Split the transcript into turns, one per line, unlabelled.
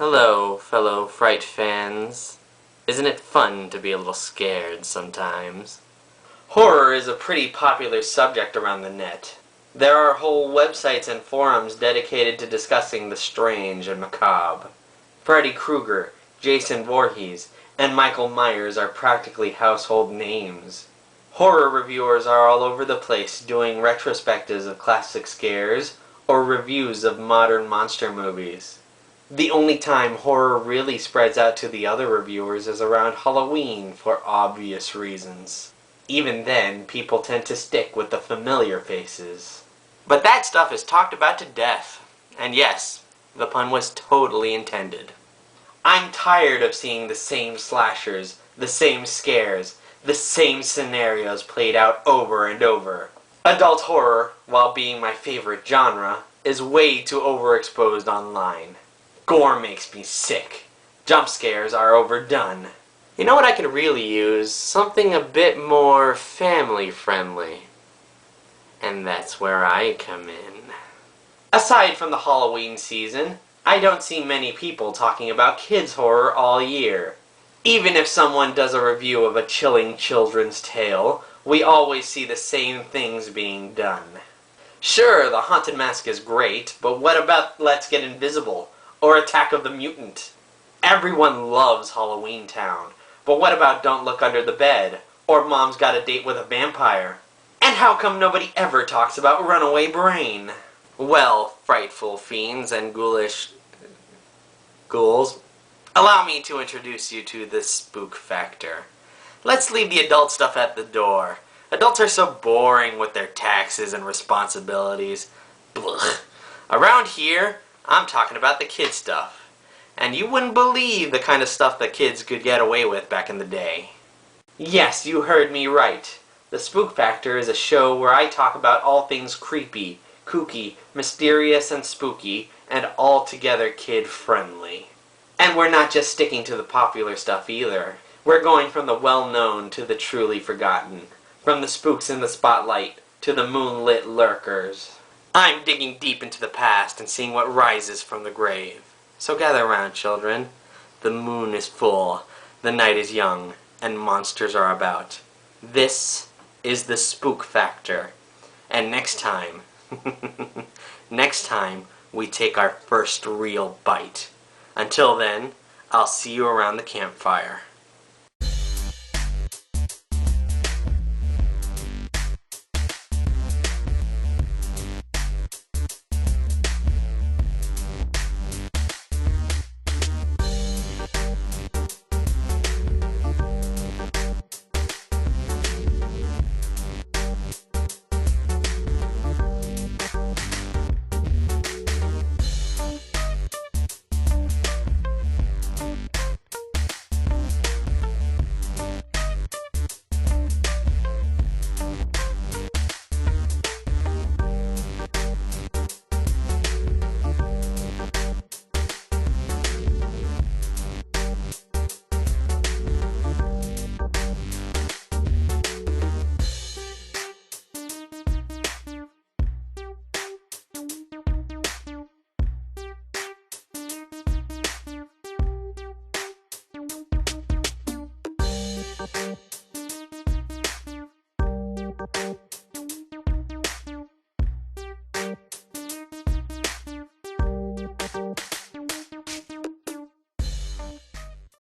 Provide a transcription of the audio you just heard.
Hello, fellow Fright fans. Isn't it fun to be a little scared sometimes? Horror is a pretty popular subject around the net. There are whole websites and forums dedicated to discussing the strange and macabre. Freddy Krueger, Jason Voorhees, and Michael Myers are practically household names. Horror reviewers are all over the place doing retrospectives of classic scares or reviews of modern monster movies. The only time horror really spreads out to the other reviewers is around Halloween for obvious reasons. Even then, people tend to stick with the familiar faces. But that stuff is talked about to death. And yes, the pun was totally intended. I'm tired of seeing the same slashers, the same scares, the same scenarios played out over and over. Adult horror, while being my favorite genre, is way too overexposed online. Gore makes me sick. Jump scares are overdone. You know what I could really use? Something a bit more family-friendly. And that's where I come in. Aside from the Halloween season, I don't see many people talking about kids' horror all year. Even if someone does a review of a chilling children's tale, we always see the same things being done. Sure, The Haunted Mask is great, but what about Let's Get Invisible? Or Attack of the Mutant? Everyone loves Halloween Town, but what about Don't Look Under the Bed? Or Mom's Got a Date with a Vampire? And how come nobody ever talks about Runaway Brain? Well, frightful fiends and ghoulish ghouls, allow me to introduce you to the Spook Factor. Let's leave the adult stuff at the door. Adults are so boring with their taxes and responsibilities. Blech. Around here, I'm talking about the kid stuff. And you wouldn't believe the kind of stuff that kids could get away with back in the day. Yes, you heard me right. The Spook Factor is a show where I talk about all things creepy, kooky, mysterious, and spooky, and altogether kid-friendly. And we're not just sticking to the popular stuff either. We're going from the well-known to the truly forgotten. From the spooks in the spotlight to the moonlit lurkers. I'm digging deep into the past and seeing what rises from the grave. So gather around, children. The moon is full, the night is young, and monsters are about. This is the Spook Factor. And next time, we take our first real bite. Until then, I'll see you around the campfire.